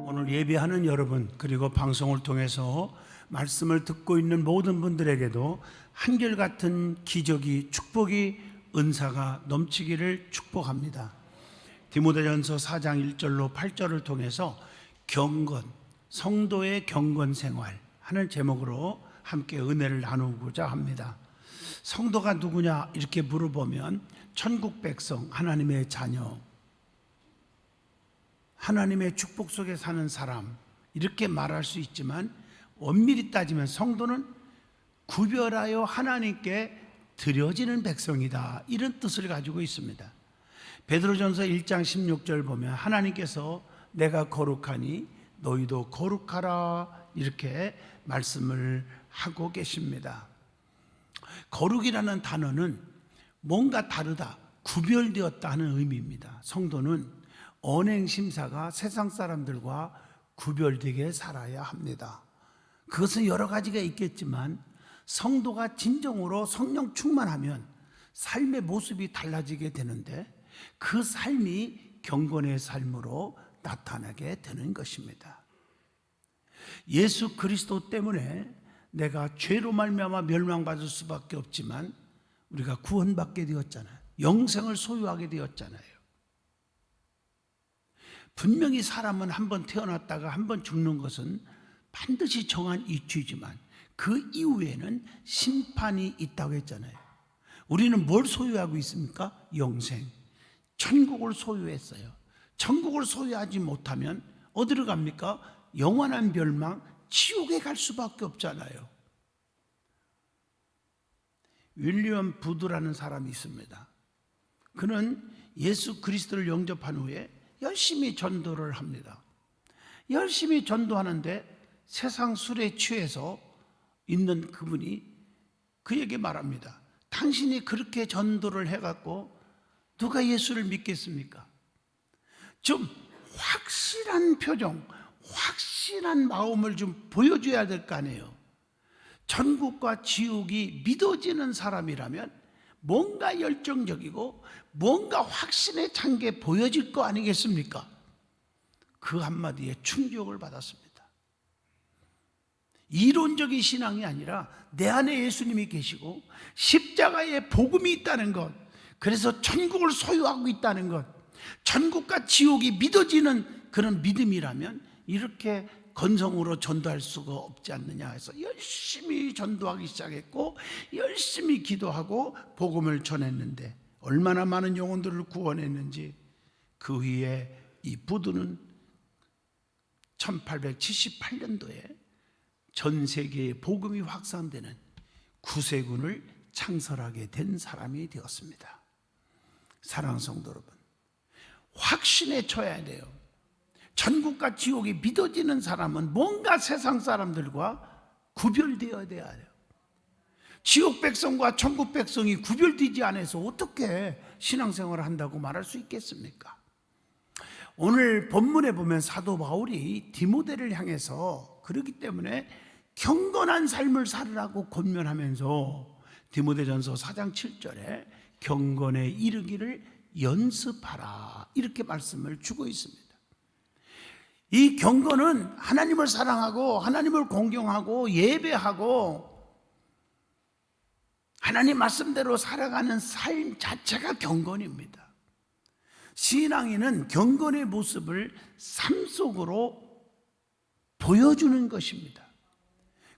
오늘 예배하는 여러분, 그리고 방송을 통해서 말씀을 듣고 있는 모든 분들에게도 한결같은 기적이, 축복이, 은사가 넘치기를 축복합니다. 디모데전서 4장 1절로 8절을 통해서 경건, 성도의 경건 생활 하는 제목으로 함께 은혜를 나누고자 합니다. 성도가 누구냐 이렇게 물어보면 천국 백성, 하나님의 자녀, 하나님의 축복 속에 사는 사람, 이렇게 말할 수 있지만 엄밀히 따지면 성도는 구별하여 하나님께 드려지는 백성이다, 이런 뜻을 가지고 있습니다. 베드로전서 1장 16절 보면 하나님께서 내가 거룩하니 너희도 거룩하라, 이렇게 말씀을 하고 계십니다. 거룩이라는 단어는 뭔가 다르다, 구별되었다 하는 의미입니다. 성도는 언행심사가 세상 사람들과 구별되게 살아야 합니다. 그것은 여러 가지가 있겠지만 성도가 진정으로 성령 충만하면 삶의 모습이 달라지게 되는데 그 삶이 경건의 삶으로 나타나게 되는 것입니다. 예수 그리스도 때문에 내가 죄로 말미암아 멸망받을 수밖에 없지만 우리가 구원받게 되었잖아요. 영생을 소유하게 되었잖아요. 분명히 사람은 한번 태어났다가 한번 죽는 것은 반드시 정한 이치이지만 그 이후에는 심판이 있다고 했잖아요. 우리는 뭘 소유하고 있습니까? 영생, 천국을 소유했어요. 천국을 소유하지 못하면 어디로 갑니까? 영원한 멸망, 지옥에 갈 수밖에 없잖아요. 윌리엄 부드라는 사람이 있습니다. 그는 예수 그리스도를 영접한 후에 열심히 전도를 합니다. 열심히 전도하는데 세상 술에 취해서 있는 그분이 그에게 말합니다. 당신이 그렇게 전도를 해갖고 누가 예수를 믿겠습니까? 좀 확실한 표정, 확실한 마음을 좀 보여줘야 될 거 아니에요. 천국과 지옥이 믿어지는 사람이라면 뭔가 열정적이고 뭔가 확신에 찬 게 보여질 거 아니겠습니까? 그 한마디에 충격을 받았습니다. 이론적인 신앙이 아니라 내 안에 예수님이 계시고 십자가에 복음이 있다는 것, 그래서 천국을 소유하고 있다는 것, 천국과 지옥이 믿어지는 그런 믿음이라면 이렇게 건성으로 전도할 수가 없지 않느냐 해서 열심히 전도하기 시작했고 열심히 기도하고 복음을 전했는데 얼마나 많은 영혼들을 구원했는지. 그 후에 이 부두는 1878년도에 전 세계에 복음이 확산되는 구세군을 창설하게 된 사람이 되었습니다. 사랑하는 성도 여러분, 확신에 처해야 돼요. 천국과 지옥이 믿어지는 사람은 뭔가 세상 사람들과 구별되어야 돼요. 지옥 백성과 천국 백성이 구별되지 않아서 어떻게 신앙생활을 한다고 말할 수 있겠습니까? 오늘 본문에 보면 사도 바울이 디모데를 향해서 그렇기 때문에 경건한 삶을 살으라고 권면하면서 디모데전서 4장 7절에 경건에 이르기를 연습하라, 이렇게 말씀을 주고 있습니다. 이 경건은 하나님을 사랑하고 하나님을 공경하고 예배하고 하나님 말씀대로 살아가는 삶 자체가 경건입니다. 신앙인은 경건의 모습을 삶 속으로 보여주는 것입니다.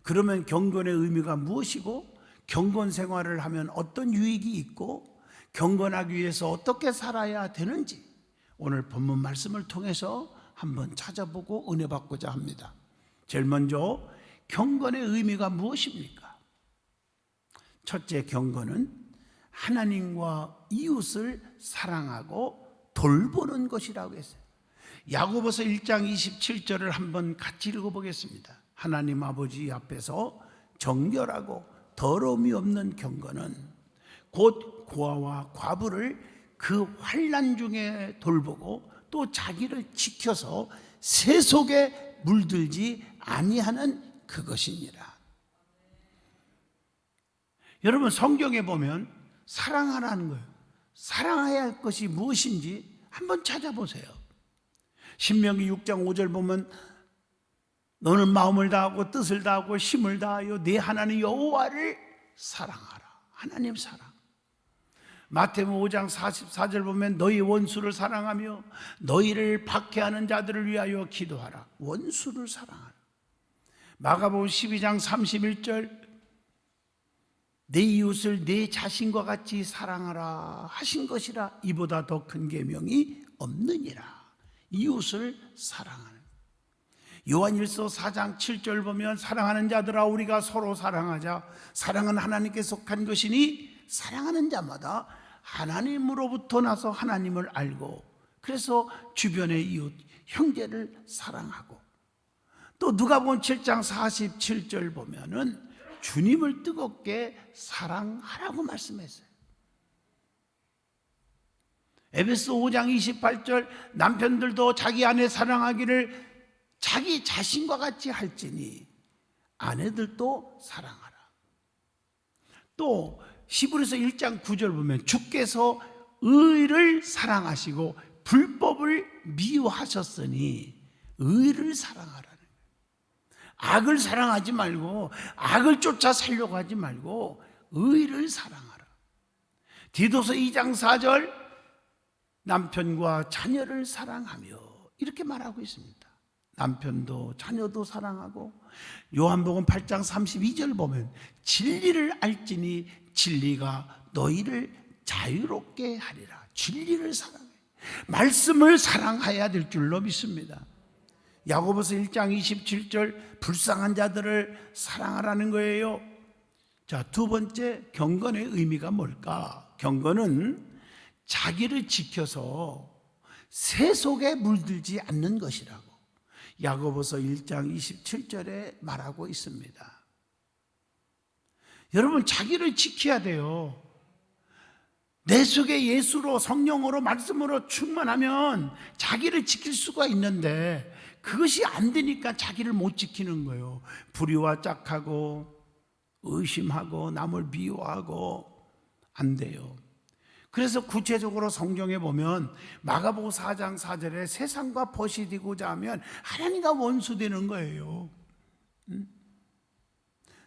그러면 경건의 의미가 무엇이고 경건 생활을 하면 어떤 유익이 있고 경건하기 위해서 어떻게 살아야 되는지 오늘 본문 말씀을 통해서 한번 찾아보고 은혜 받고자 합니다. 제일 먼저 경건의 의미가 무엇입니까? 첫째, 경건은 하나님과 이웃을 사랑하고 돌보는 것이라고 했어요. 야고보서 1장 27절을 한번 같이 읽어보겠습니다. 하나님 아버지 앞에서 정결하고 더러움이 없는 경건은 곧 고아와 과부를 그 환난 중에 돌보고 또 자기를 지켜서 세속에 물들지 아니하는 그것이니라. 여러분, 성경에 보면 사랑하라는 거예요. 사랑해야 할 것이 무엇인지 한번 찾아보세요. 신명기 6장 5절 보면 너는 마음을 다하고 뜻을 다하고 힘을 다하여 네 하나님 여호와를 사랑하라. 하나님 사랑. 마태복음 5장 44절 보면 너희 원수를 사랑하며 너희를 박해하는 자들을 위하여 기도하라. 원수를 사랑하라. 마가복음 12장 31절 내 이웃을 내 자신과 같이 사랑하라 하신 것이라. 이보다 더 큰 계명이 없느니라. 이웃을 사랑하는. 요한일서 4장 7절 보면 사랑하는 자들아 우리가 서로 사랑하자. 사랑은 하나님께 속한 것이니 사랑하는 자마다 하나님으로부터 나서 하나님을 알고 그래서 주변의 이웃 형제를 사랑하고. 또 누가복음 7장 47절 보면은 주님을 뜨겁게 사랑하라고 말씀했어요. 에베소 5장 28절 남편들도 자기 아내 사랑하기를 자기 자신과 같이 할지니 아내들도 사랑하라. 또 히브리서 1장 9절 보면 주께서 의를 사랑하시고 불법을 미워하셨으니 의를 사랑하라는 거예요. 악을 사랑하지 말고 악을 쫓아 살려고 하지 말고 의를 사랑하라. 디도서 2장 4절 남편과 자녀를 사랑하며 이렇게 말하고 있습니다. 남편도 자녀도 사랑하고. 요한복음 8장 32절 보면 진리를 알지니 진리가 너희를 자유롭게 하리라. 진리를 사랑해. 말씀을 사랑해야 될 줄로 믿습니다. 야고보서 1장 27절 불쌍한 자들을 사랑하라는 거예요. 자, 두 번째 경건의 의미가 뭘까? 경건은 자기를 지켜서 세속에 물들지 않는 것이라고 야고보서 1장 27절에 말하고 있습니다. 여러분, 자기를 지켜야 돼요. 내 속에 예수로 성령으로 말씀으로 충만하면 자기를 지킬 수가 있는데 그것이 안 되니까 자기를 못 지키는 거예요. 불의와 짝하고 의심하고 남을 미워하고 안 돼요. 그래서 구체적으로 성경에 보면 마가복음 4장 4절에 세상과 벗이 되고자 하면 하나님과 원수되는 거예요.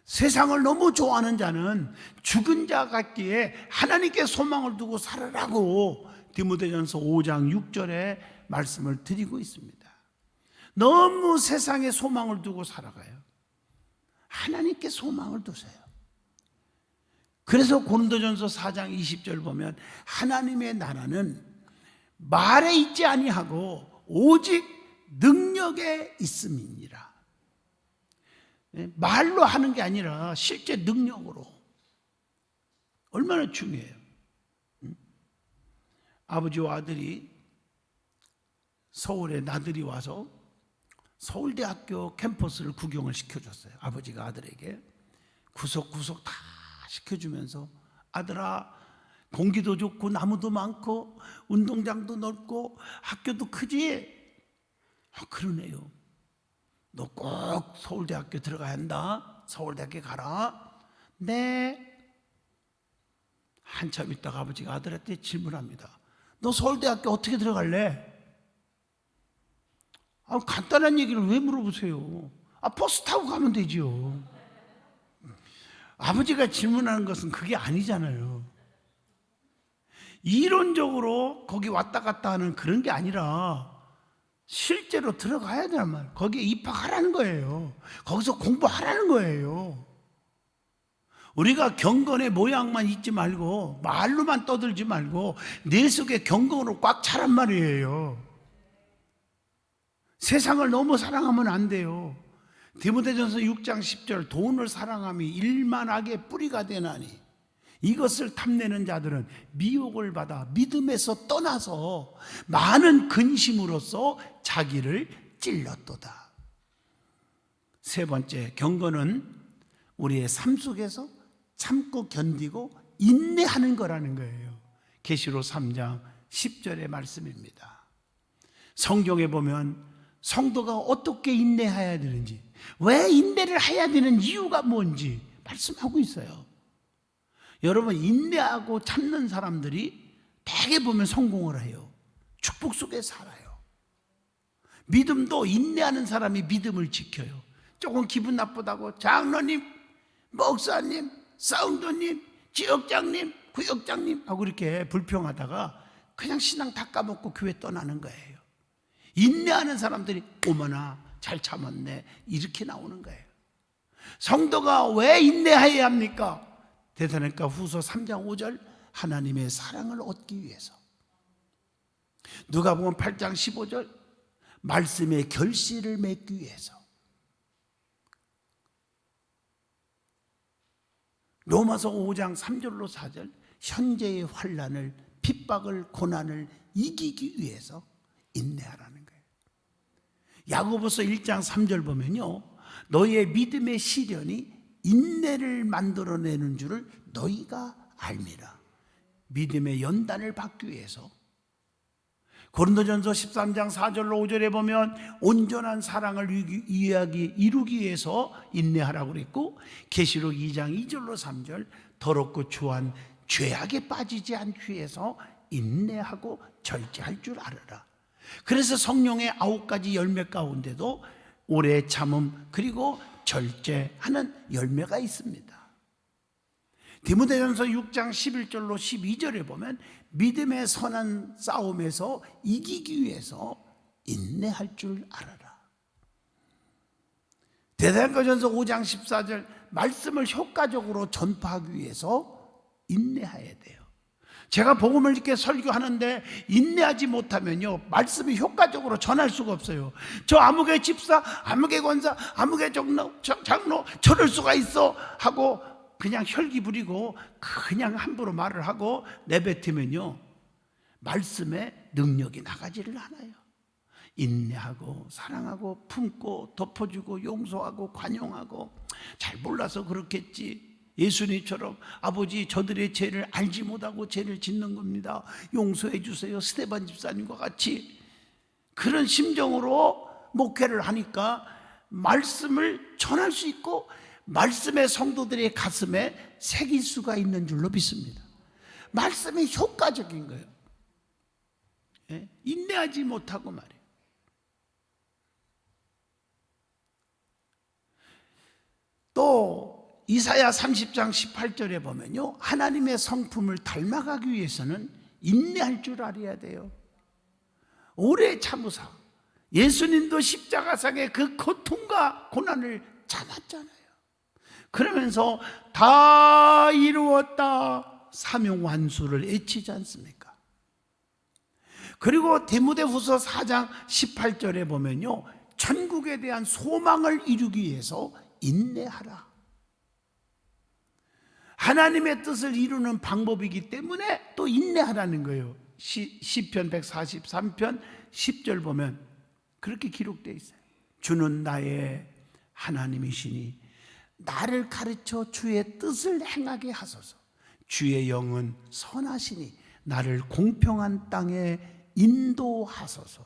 세상을 너무 좋아하는 자는 죽은 자 같기에 하나님께 소망을 두고 살아라고 디모데전서 5장 6절에 말씀을 드리고 있습니다. 너무 세상에 소망을 두고 살아가요. 하나님께 소망을 두세요. 그래서 고린도전서 4장 20절 보면 하나님의 나라는 말에 있지 아니하고 오직 능력에 있음이니라. 말로 하는 게 아니라 실제 능력으로. 얼마나 중요해요. 아버지와 아들이 서울에 나들이 와서 서울대학교 캠퍼스를 구경을 시켜줬어요. 아버지가 아들에게 구석구석 다 시켜주면서 아들아, 공기도 좋고 나무도 많고 운동장도 넓고 학교도 크지? 그러네요. 너 꼭 서울대학교 들어가야 한다. 서울대학교 가라. 네. 한참 있다가 아버지가 아들한테 질문합니다. 너 서울대학교 어떻게 들어갈래? 간단한 얘기를 왜 물어보세요? 버스 타고 가면 되지요. 아버지가 질문하는 것은 그게 아니잖아요. 이론적으로 거기 왔다 갔다 하는 그런 게 아니라 실제로 들어가야 되란 말이에요. 거기에 입학하라는 거예요. 거기서 공부하라는 거예요. 우리가 경건의 모양만 잊지 말고 말로만 떠들지 말고 내 속에 경건으로 꽉 차란 말이에요. 세상을 너무 사랑하면 안 돼요. 디모데전서 6장 10절 돈을 사랑함이 일만하게 뿌리가 되나니 이것을 탐내는 자들은 미혹을 받아 믿음에서 떠나서 많은 근심으로써 자기를 찔렀도다. 세 번째, 경건은 우리의 삶 속에서 참고 견디고 인내하는 거라는 거예요. 계시록 3장 10절의 말씀입니다. 성경에 보면 성도가 어떻게 인내해야 되는지, 왜 인내를 해야 되는 이유가 뭔지 말씀하고 있어요. 여러분, 인내하고 참는 사람들이 대개 보면 성공을 해요. 축복 속에 살아요. 믿음도 인내하는 사람이 믿음을 지켜요. 조금 기분 나쁘다고 장로님, 목사님, 사운드님, 지역장님, 구역장님 하고 이렇게 불평하다가 그냥 신앙 다 까먹고 교회 떠나는 거예요. 인내하는 사람들이 어머나 잘 참았네 이렇게 나오는 거예요. 성도가 왜 인내해야 합니까? 데살로니가 후서 3장 5절 하나님의 사랑을 얻기 위해서. 누가복음 8장 15절 말씀의 결실을 맺기 위해서. 로마서 5장 3절로 4절 현재의 환난을 핍박을 고난을 이기기 위해서 인내하라는 거예요. 야고보서 1장 3절 보면요, 너희의 믿음의 시련이 인내를 만들어내는 줄을 너희가 알미라. 믿음의 연단을 받기 위해서. 고린도전서 13장 4절로 5절에 보면 온전한 사랑을 이루기 위해서 인내하라고 그랬고, 계시록 2장 2절로 3절 더럽고 추한 죄악에 빠지지 않기 위해서 인내하고 절제할 줄 알아라. 그래서 성령의 9가지 열매 가운데도 오래 참음 그리고 절제하는 열매가 있습니다. 디모데전서 6장 11절로 12절에 보면 믿음의 선한 싸움에서 이기기 위해서 인내할 줄 알아라. 데살로니가전서 5장 14절 말씀을 효과적으로 전파하기 위해서 인내해야 돼요. 제가 복음을 이렇게 설교하는데 인내하지 못하면요, 말씀이 효과적으로 전할 수가 없어요. 저 아무개 집사, 아무개 권사, 아무개 장로 저럴 수가 있어 하고 그냥 혈기 부리고 그냥 함부로 말을 하고 내뱉으면요, 말씀의 능력이 나가지를 않아요. 인내하고 사랑하고 품고 덮어주고 용서하고 관용하고, 잘 몰라서 그렇겠지, 예수님처럼 아버지 저들의 죄를 알지 못하고 죄를 짓는 겁니다, 용서해 주세요, 스데반 집사님과 같이 그런 심정으로 목회를 하니까 말씀을 전할 수 있고 말씀의 성도들의 가슴에 새길 수가 있는 줄로 믿습니다. 말씀이 효과적인 거예요. 예? 인내하지 못하고 말이에요. 또 이사야 30장 18절에 보면요, 하나님의 성품을 닮아가기 위해서는 인내할 줄 알아야 돼요. 오래 참으사. 예수님도 십자가상의 그 고통과 고난을 참았잖아요. 그러면서 다 이루었다 사명 완수를 외치지 않습니까? 그리고 디모데후서 4장 18절에 보면요, 천국에 대한 소망을 이루기 위해서 인내하라. 하나님의 뜻을 이루는 방법이기 때문에 또 인내하라는 거예요. 시편 143편 10절 보면 그렇게 기록되어 있어요. 주는 나의 하나님이시니 나를 가르쳐 주의 뜻을 행하게 하소서. 주의 영은 선하시니 나를 공평한 땅에 인도하소서.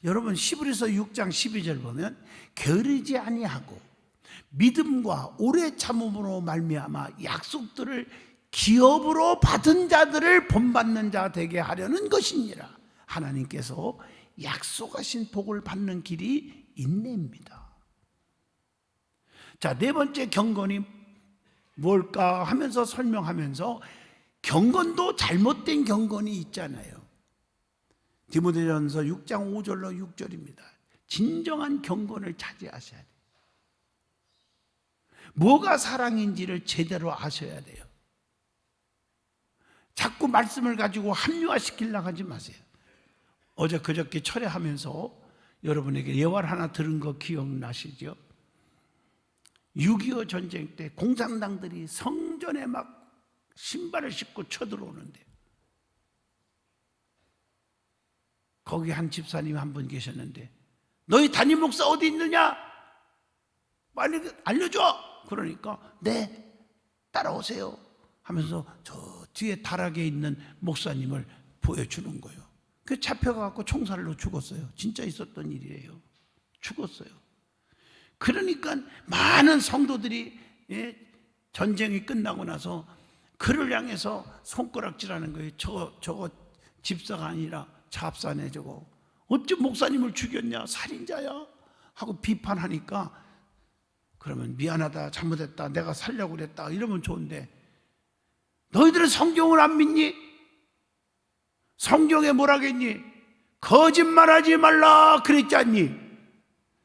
여러분 히브리서 6장 12절 보면 게으르지 아니하고 믿음과 오래 참음으로 말미암아 약속들을 기업으로 받은 자들을 본받는 자 되게 하려는 것이니라. 하나님께서 약속하신 복을 받는 길이 인내입니다. 자, 네 번째 경건이 뭘까 하면서 설명하면서, 경건도 잘못된 경건이 있잖아요. 디모데전서 6장 5절로 6절입니다. 진정한 경건을 차지하셔야 돼요. 뭐가 사랑인지를 제대로 아셔야 돼요. 자꾸 말씀을 가지고 합리화시키려고 하지 마세요. 어제 그저께 철회하면서 여러분에게 예화를 하나 들은 거 기억나시죠? 6.25 전쟁 때 공산당들이 성전에 막 신발을 신고 쳐들어오는데, 거기 한 집사님 한 분 계셨는데, 너희 담임 목사 어디 있느냐? 빨리 알려줘! 그러니까 네, 따라오세요 하면서 저 뒤에 다락에 있는 목사님을 보여주는 거예요. 그 잡혀가고 총살로 죽었어요. 진짜 있었던 일이에요. 죽었어요. 그러니까 많은 성도들이 전쟁이 끝나고 나서 그를 향해서 손가락질하는 거예요. 저거 집사가 아니라 잡사네 저거. 어찌 목사님을 죽였냐, 살인자야 하고 비판하니까, 그러면 미안하다, 잘못했다, 내가 살려고 그랬다 이러면 좋은데, 너희들은 성경을 안 믿니? 성경에 뭐라겠니? 거짓말하지 말라 그랬지 않니?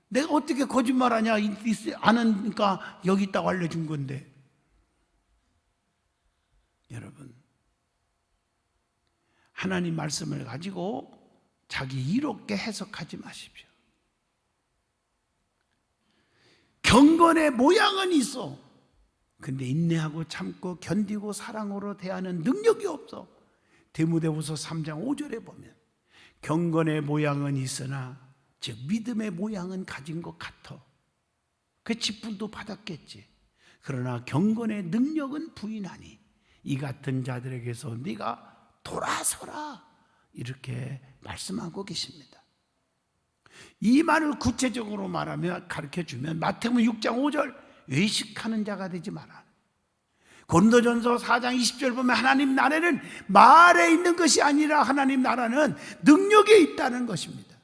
내가 어떻게 거짓말하냐, 아니까 여기 있다고 알려준 건데. 여러분, 하나님 말씀을 가지고 자기 이롭게 해석하지 마십시오. 경건의 모양은 있어. 근데 인내하고 참고 견디고 사랑으로 대하는 능력이 없어. 디모데후서 3장 5절에 보면 경건의 모양은 있으나, 즉 믿음의 모양은 가진 것 같아. 그 직분도 받았겠지. 그러나 경건의 능력은 부인하니 이 같은 자들에게서 네가 돌아서라, 이렇게 말씀하고 계십니다. 이 말을 구체적으로 말하며 가르쳐주면 마태복음 6장 5절, 외식하는 자가 되지 마라. 고린도전서 4장 20절 보면 하나님 나라는 말에 있는 것이 아니라 하나님 나라는 능력에 있다는 것입니다.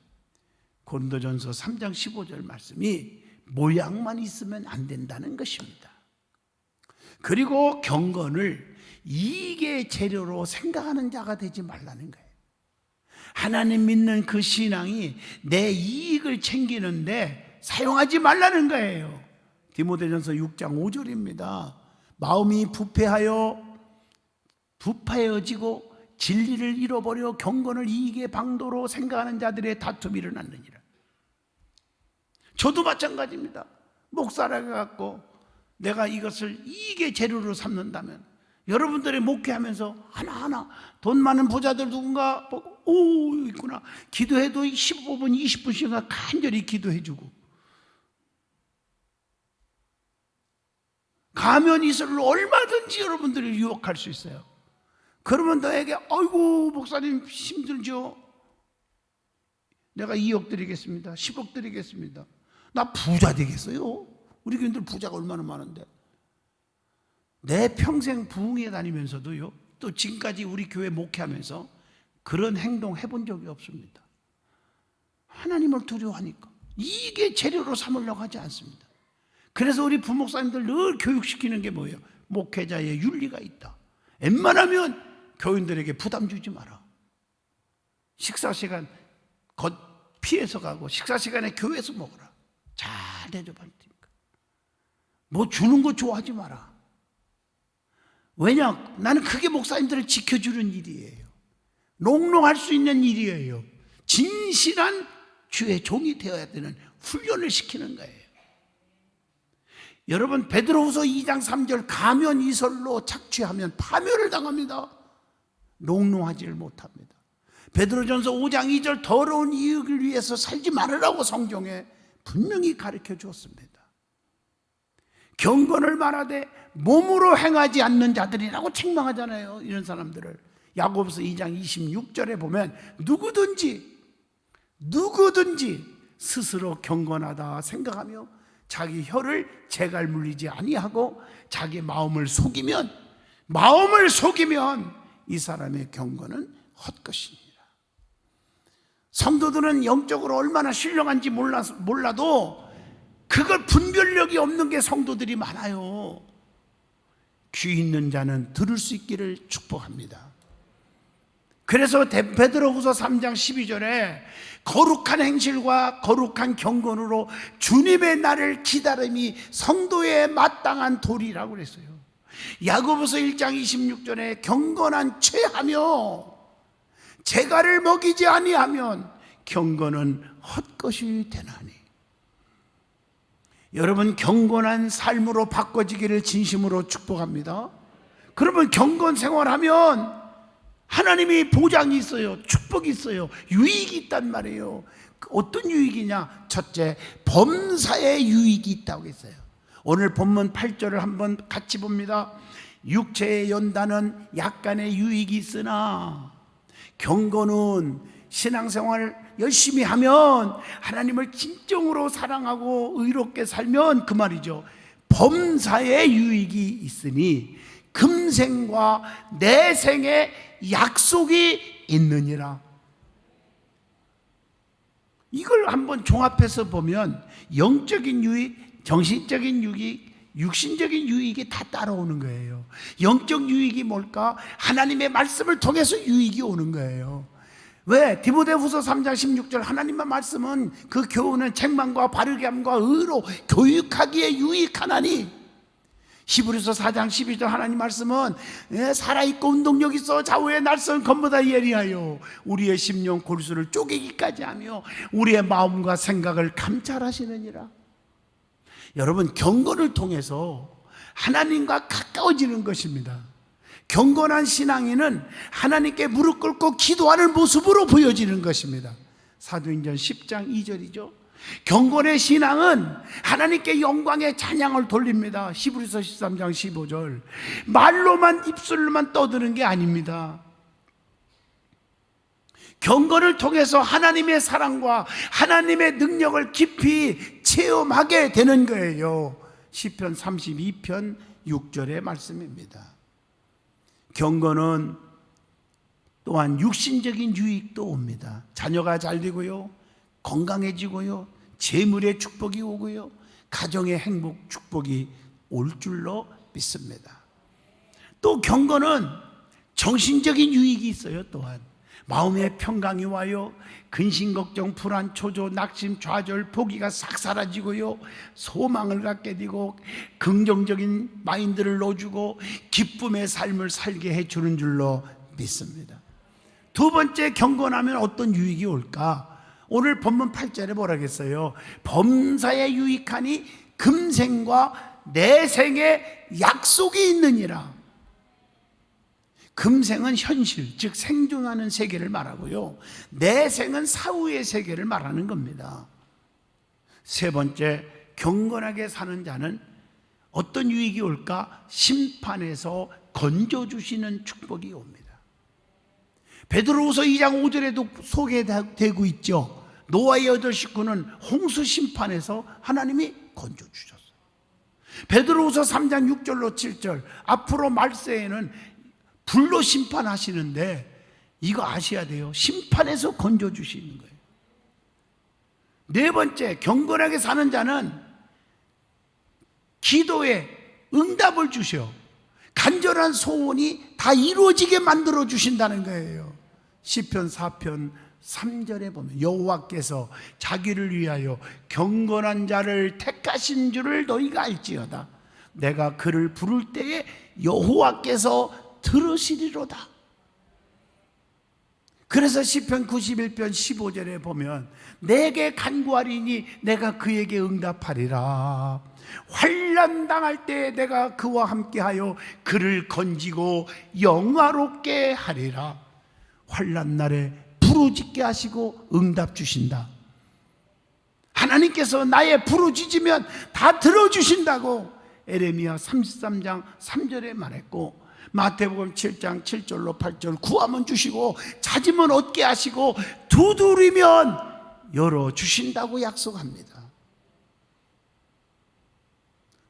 고린도전서 3장 15절 말씀이 모양만 있으면 안 된다는 것입니다. 그리고 경건을 이익의 재료로 생각하는 자가 되지 말라는 거예요. 하나님 믿는 그 신앙이 내 이익을 챙기는데 사용하지 말라는 거예요. 디모데전서 6장 5절입니다. 마음이 부패해지고 진리를 잃어버려 경건을 이익의 방도로 생각하는 자들의 다툼이 일어났느니라. 저도 마찬가지입니다. 목사라 갖고 내가 이것을 이익의 재료로 삼는다면, 여러분들의 목회하면서 하나하나 돈 많은 부자들 누군가 보고, 오 있구나, 기도해도 15분 20분씩 간절히 기도해주고, 가면 이슬로 얼마든지 여러분들을 유혹할 수 있어요. 그러면 너에게 아이고 목사님 힘들죠, 내가 2억 드리겠습니다, 10억 드리겠습니다, 나 부자 되겠어요? 우리 교인들 부자가 얼마나 많은데. 내 평생 부흥회 다니면서도요, 또 지금까지 우리 교회 목회하면서 그런 행동 해본 적이 없습니다. 하나님을 두려워하니까 이게 재료로 삼으려고 하지 않습니다. 그래서 우리 부목사님들 늘 교육시키는 게 뭐예요? 목회자의 윤리가 있다. 웬만하면 교인들에게 부담 주지 마라. 식사 시간 피해서 가고 식사 시간에 교회에서 먹어라. 잘 대접할 테니까. 뭐 주는 거 좋아하지 마라. 왜냐? 나는 그게 목사님들을 지켜주는 일이에요. 롱롱할 수 있는 일이에요. 진실한 주의 종이 되어야 되는 훈련을 시키는 거예요. 여러분, 베드로후서 2장 3절 가면 이설로 착취하면 파멸을 당합니다. 롱롱하지를 못합니다. 베드로전서 5장 2절 더러운 이익을 위해서 살지 말으라고 성경에 분명히 가르쳐 주었습니다. 경건을 말하되 몸으로 행하지 않는 자들이라고 책망하잖아요. 이런 사람들을 야고보서 2장 26절에 보면 누구든지 스스로 경건하다 생각하며 자기 혀를 재갈 물리지 아니하고 자기 마음을 속이면 이 사람의 경건은 헛것이니라. 성도들은 영적으로 얼마나 신령한지 몰라도 그걸 분별력이 없는 게 성도들이 많아요. 귀 있는 자는 들을 수 있기를 축복합니다. 그래서 베드로후서 3장 12절에 거룩한 행실과 거룩한 경건으로 주님의 날을 기다림이 성도의 마땅한 도리라고 그랬어요. 야고보서 1장 26절에 경건한 죄하며 재갈을 먹이지 아니하면 경건은 헛것이 되나니. 여러분, 경건한 삶으로 바꿔지기를 진심으로 축복합니다. 그러면 경건 생활하면 하나님이 보장이 있어요. 축복이 있어요. 유익이 있단 말이에요. 어떤 유익이냐? 첫째, 범사의 유익이 있다고 했어요. 오늘 본문 8절을 한번 같이 봅니다. 육체의 연단은 약간의 유익이 있으나 경건은 신앙생활 열심히 하면, 하나님을 진정으로 사랑하고 의롭게 살면 그 말이죠, 범사의 유익이 있으니 금생과 내생의 약속이 있느니라. 이걸 한번 종합해서 보면 영적인 유익, 정신적인 유익, 육신적인 유익이 다 따라오는 거예요. 영적 유익이 뭘까? 하나님의 말씀을 통해서 유익이 오는 거예요. 왜? 디모데후서 3장 16절 하나님의 말씀은 그 교훈은 책망과 바르게 함과 의로 교육하기에 유익하나니, 히브리서 4장 12절 하나님 말씀은 살아있고 운동력 있어 좌우의 날선 검보다 예리하여 우리의 심령 골수를 쪼개기까지 하며 우리의 마음과 생각을 감찰하시느니라. 여러분, 경건을 통해서 하나님과 가까워지는 것입니다. 경건한 신앙인은 하나님께 무릎 꿇고 기도하는 모습으로 보여지는 것입니다. 사도행전 10장 2절이죠. 경건의 신앙은 하나님께 영광의 찬양을 돌립니다. 히브리서 13장 15절. 말로만 입술로만 떠드는 게 아닙니다. 경건을 통해서 하나님의 사랑과 하나님의 능력을 깊이 체험하게 되는 거예요. 시편 32편 6절의 말씀입니다. 경건은 또한 육신적인 유익도 옵니다. 자녀가 잘 되고요, 건강해지고요, 재물의 축복이 오고요, 가정의 행복 축복이 올 줄로 믿습니다. 또 경건은 정신적인 유익이 있어요. 또한 마음의 평강이 와요. 근심, 걱정, 불안, 초조, 낙심, 좌절, 포기가 싹 사라지고요, 소망을 갖게 되고 긍정적인 마인드를 넣어주고 기쁨의 삶을 살게 해주는 줄로 믿습니다. 두 번째, 경건하면 어떤 유익이 올까? 오늘 본문 8절에 뭐라 했어요? 범사에 유익하니 금생과 내생의 약속이 있느니라. 금생은 현실, 즉 생존하는 세계를 말하고요, 내생은 사후의 세계를 말하는 겁니다. 세 번째, 경건하게 사는 자는 어떤 유익이 올까? 심판에서 건져주시는 축복이 옵니다. 베드로후서 2장 5절에도 소개되고 있죠. 노아의 8 식구는 홍수 심판에서 하나님이 건져주셨어요. 베드로후서 3장 6절로 7절, 앞으로 말세에는 불로 심판하시는데 이거 아셔야 돼요. 심판에서 건져주시는 거예요. 네 번째, 경건하게 사는 자는 기도에 응답을 주셔 간절한 소원이 다 이루어지게 만들어 주신다는 거예요. 시편 4편 3절에 보면 여호와께서 자기를 위하여 경건한 자를 택하신 줄을 너희가 알지어다. 내가 그를 부를 때에 여호와께서 들으시리로다. 그래서 시편 91편 15절에 보면 내게 간구하리니 내가 그에게 응답하리라. 환난 당할 때 내가 그와 함께하여 그를 건지고 영화롭게 하리라. 환난 날에 부르짖게 하시고 응답 주신다. 하나님께서 나의 부르짖으면 다 들어주신다고 에레미야 33장 3절에 말했고, 마태복음 7장 7절로 8절 구하면 주시고 찾으면 얻게 하시고 두드리면 열어주신다고 약속합니다.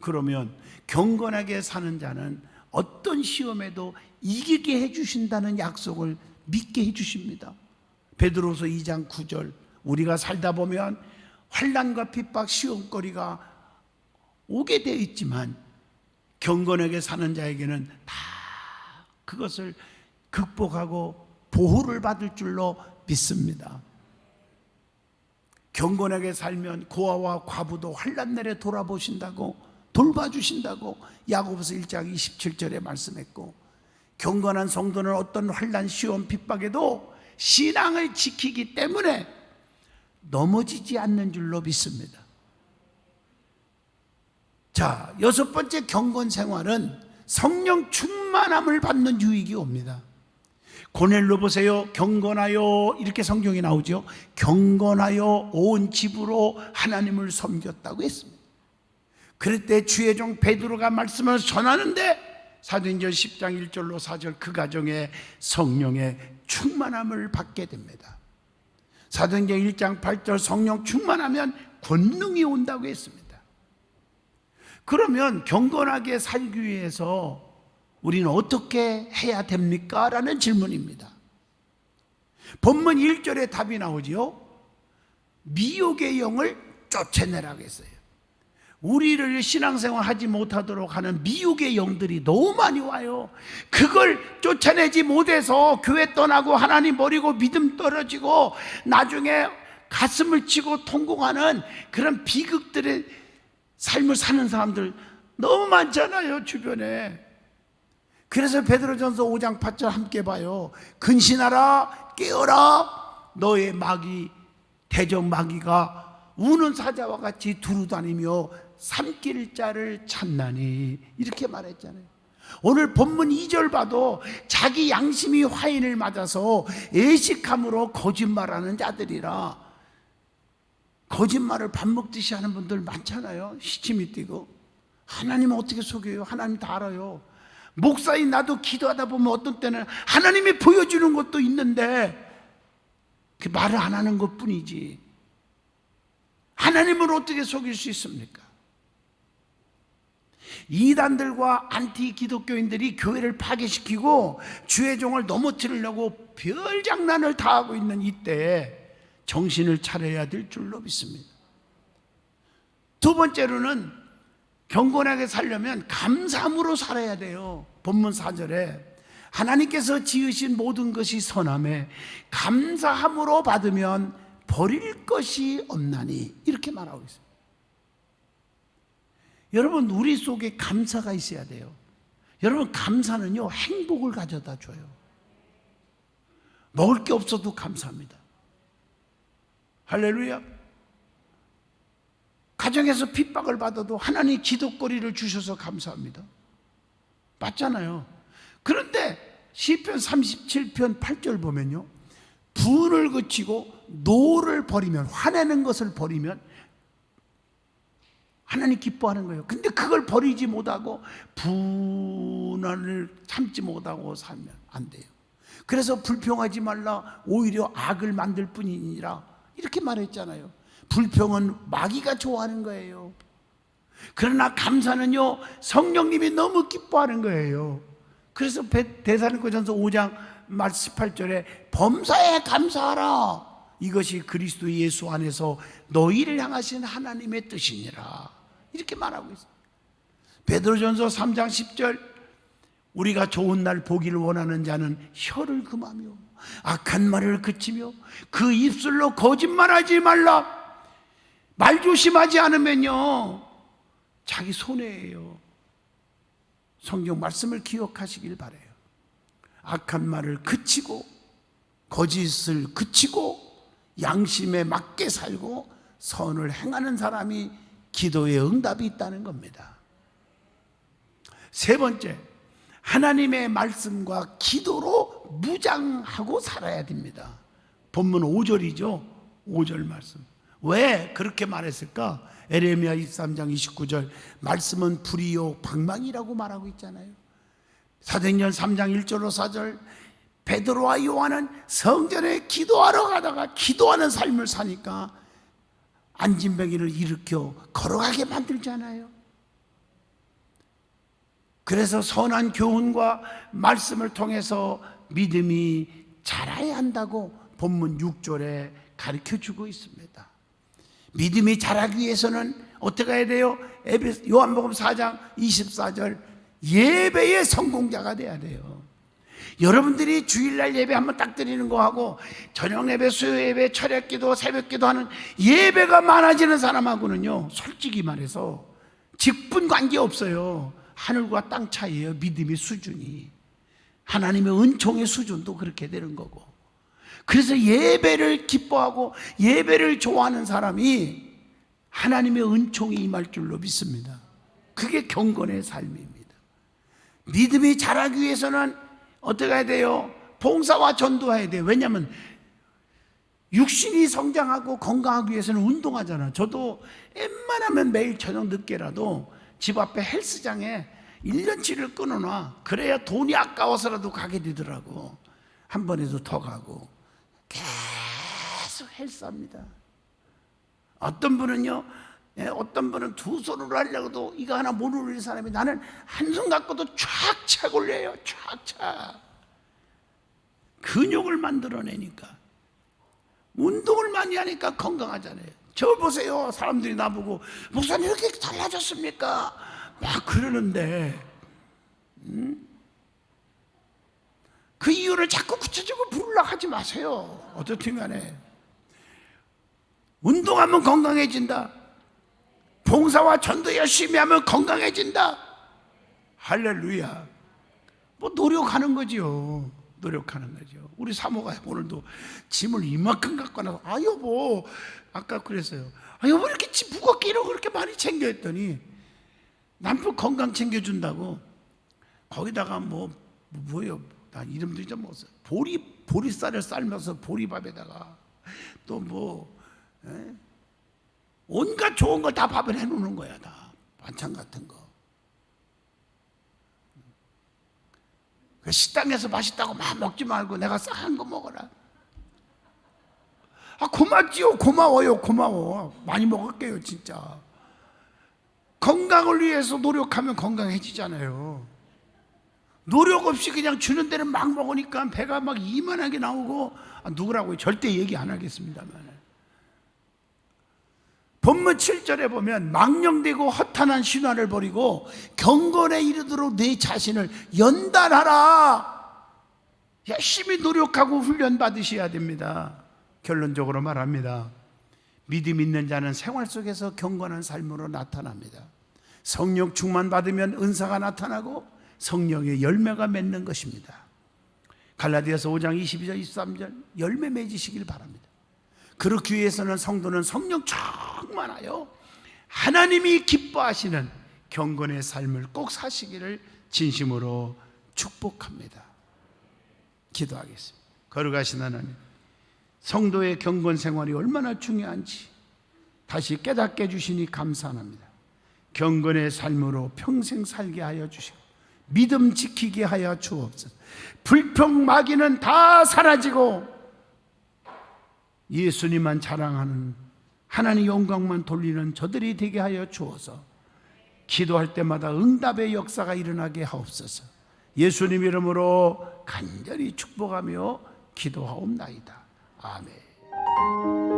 그러면 경건하게 사는 자는 어떤 시험에도 이기게 해주신다는 약속을 믿게 해주십니다. 베드로서 2장 9절, 우리가 살다 보면 환난과 핍박, 시험거리가 오게 되어 있지만 경건하게 사는 자에게는 다 그것을 극복하고 보호를 받을 줄로 믿습니다. 경건하게 살면 고아와 과부도 환난 날에 돌아보신다고, 돌봐주신다고 야고보서 1장 27절에 말씀했고, 경건한 성도는 어떤 환난, 시험, 핍박에도 신앙을 지키기 때문에 넘어지지 않는 줄로 믿습니다. 자, 여섯 번째, 경건 생활은 성령 충만함을 받는 유익이 옵니다. 고넬로 보세요. 경건하여, 이렇게 성경에 나오죠. 경건하여 온 집으로 하나님을 섬겼다고 했습니다. 그럴 때 주의 종 베드로가 말씀을 전하는데 사도행전 10장 1절로 4절 그 가정에 성령의 충만함을 받게 됩니다. 사도행전 1장 8절 성령 충만하면 권능이 온다고 했습니다. 그러면 경건하게 살기 위해서 우리는 어떻게 해야 됩니까? 라는 질문입니다. 본문 1절에 답이 나오지요. 미혹의 영을 쫓아내라고 했어요. 우리를 신앙생활 하지 못하도록 하는 미혹의 영들이 너무 많이 와요. 그걸 쫓아내지 못해서 교회 떠나고 하나님 버리고 믿음 떨어지고 나중에 가슴을 치고 통곡하는 그런 비극들의 삶을 사는 사람들 너무 많잖아요, 주변에. 그래서 베드로전서 5장 8절 함께 봐요. 근신하라, 깨어라, 너의 마귀 대적 마귀가 우는 사자와 같이 두루다니며 삼킬 자를 찾나니, 이렇게 말했잖아요. 오늘 본문 2절 봐도 자기 양심이 화인을 맞아서 애식함으로 거짓말하는 자들이라, 거짓말을 밥 먹듯이 하는 분들 많잖아요. 시침이 뛰고. 하나님은 어떻게 속여요? 하나님 다 알아요. 목사인 나도 기도하다 보면 어떤 때는 하나님이 보여주는 것도 있는데 그 말을 안 하는 것 뿐이지, 하나님을 어떻게 속일 수 있습니까? 이단들과 안티 기독교인들이 교회를 파괴시키고 주의 종을 넘어뜨리려고 별 장난을 다 하고 있는 이때에 정신을 차려야 될 줄로 믿습니다. 두 번째로는 경건하게 살려면 감사함으로 살아야 돼요. 본문 4절에 하나님께서 지으신 모든 것이 선함에 감사함으로 받으면 버릴 것이 없나니, 이렇게 말하고 있어요. 여러분, 우리 속에 감사가 있어야 돼요. 여러분, 감사는요 행복을 가져다 줘요. 먹을 게 없어도 감사합니다. 할렐루야. 가정에서 핍박을 받아도 하나님 기도거리를 주셔서 감사합니다. 맞잖아요. 그런데 시편 37편 8절 보면요, 분을 그치고 노를 버리면, 화내는 것을 버리면 하나님 기뻐하는 거예요. 근데 그걸 버리지 못하고 분을 참지 못하고 살면 안 돼요. 그래서 불평하지 말라, 오히려 악을 만들 뿐이니라, 이렇게 말했잖아요. 불평은 마귀가 좋아하는 거예요. 그러나 감사는요 성령님이 너무 기뻐하는 거예요. 그래서 데살로니가전서 5장 말 18절에 범사에 감사하라, 이것이 그리스도 예수 안에서 너희를 향하신 하나님의 뜻이니라, 이렇게 말하고 있어요. 베드로전서 3장 10절 우리가 좋은 날 보기를 원하는 자는 혀를 금하며 악한 말을 그치며 그 입술로 거짓말하지 말라. 말 조심하지 않으면요 자기 손해예요. 성경 말씀을 기억하시길 바라요. 악한 말을 그치고 거짓을 그치고 양심에 맞게 살고 선을 행하는 사람이 기도의 응답이 있다는 겁니다. 세 번째, 하나님의 말씀과 기도로 무장하고 살아야 됩니다. 본문 5절이죠. 5절 말씀. 왜 그렇게 말했을까? 에레미야 23장 29절 말씀은 불이요 방망이라고 말하고 있잖아요. 사도행전 3장 1절로 4절 베드로와 요한은 성전에 기도하러 가다가 기도하는 삶을 사니까 안진뱅이를 일으켜 걸어가게 만들잖아요. 그래서 선한 교훈과 말씀을 통해서 믿음이 자라야 한다고 본문 6절에 가르쳐주고 있습니다. 믿음이 자라기 위해서는 어떻게 해야 돼요? 요한복음 4장 24절 예배의 성공자가 돼야 돼요. 여러분들이 주일날 예배 한번 딱 드리는 거하고 저녁 예배, 수요 예배, 철야기도, 새벽기도 하는 예배가 많아지는 사람하고는요 솔직히 말해서 직분 관계 없어요. 하늘과 땅 차이예요. 믿음의 수준이. 하나님의 은총의 수준도 그렇게 되는 거고. 그래서 예배를 기뻐하고 예배를 좋아하는 사람이 하나님의 은총이 임할 줄로 믿습니다. 그게 경건의 삶입니다. 믿음이 자라기 위해서는 어떻게 해야 돼요? 봉사와 전도해야 돼요. 왜냐하면 육신이 성장하고 건강하기 위해서는 운동하잖아요. 저도 웬만하면 매일 저녁 늦게라도 집 앞에 헬스장에 1년치를 끊어놔. 그래야 돈이 아까워서라도 가게 되더라고. 한 번에도 더 가고 계속 헬스합니다. 어떤 분은요 예, 어떤 분은 두 손으로 하려고도 이거 하나 못 올리는 사람이, 나는 한 손 갖고도 촥촥 올려요. 촥촥. 근육을 만들어내니까. 운동을 많이 하니까 건강하잖아요. 저 보세요. 사람들이 나보고 목사님 이렇게 달라졌습니까? 막 그러는데 그 이유를 자꾸 구체적으로 부르려고 하지 마세요. 어떻든 간에 운동하면 건강해진다. 봉사와 전도 열심히 하면 건강해진다. 할렐루야. 뭐 노력하는 거죠. 노력하는 거죠. 우리 사모가 오늘도 짐을 이만큼 갖고 나서, 아 여보, 아까 그랬어요. 아 여보 이렇게 짐 무겁게 이런 거 그렇게 많이 챙겨 했더니 남편 건강 챙겨준다고 거기다가 뭐예요? 나 이름도 잊어먹었어. 보리쌀을 삶아서 보리밥에다가 또 온갖 좋은 걸 다 밥을 해놓는 거야. 다 반찬 같은 거. 식당에서 맛있다고 막 먹지 말고 내가 싼 거 먹어라. 아 고맙지요. 고마워요. 고마워. 많이 먹을게요. 진짜. 건강을 위해서 노력하면 건강해지잖아요. 노력 없이 그냥 주는 데는 막 먹으니까 배가 막 이만하게 나오고, 누구라고 절대 얘기 안 하겠습니다만, 본문 7절에 보면 망령되고 허탄한 신화를 버리고 경건에 이르도록 내 자신을 연단하라. 열심히 노력하고 훈련 받으셔야 됩니다. 결론적으로 말합니다. 믿음 있는 자는 생활 속에서 경건한 삶으로 나타납니다. 성령 충만 받으면 은사가 나타나고 성령의 열매가 맺는 것입니다. 갈라디아서 5장 22절 23절 열매 맺으시길 바랍니다. 그렇기 위해서는 성도는 성령 충만하여 하나님이 기뻐하시는 경건의 삶을 꼭 사시기를 진심으로 축복합니다. 기도하겠습니다. 거룩하신 하나님, 성도의 경건 생활이 얼마나 중요한지 다시 깨닫게 해주시니 감사합니다. 경건의 삶으로 평생 살게 하여 주시고 믿음 지키게 하여 주옵소서. 불평 마귀는 다 사라지고 예수님만 자랑하는, 하나님 영광만 돌리는 저들이 되게 하여 주어서 기도할 때마다 응답의 역사가 일어나게 하옵소서. 예수님 이름으로 간절히 축복하며 기도하옵나이다. 아멘.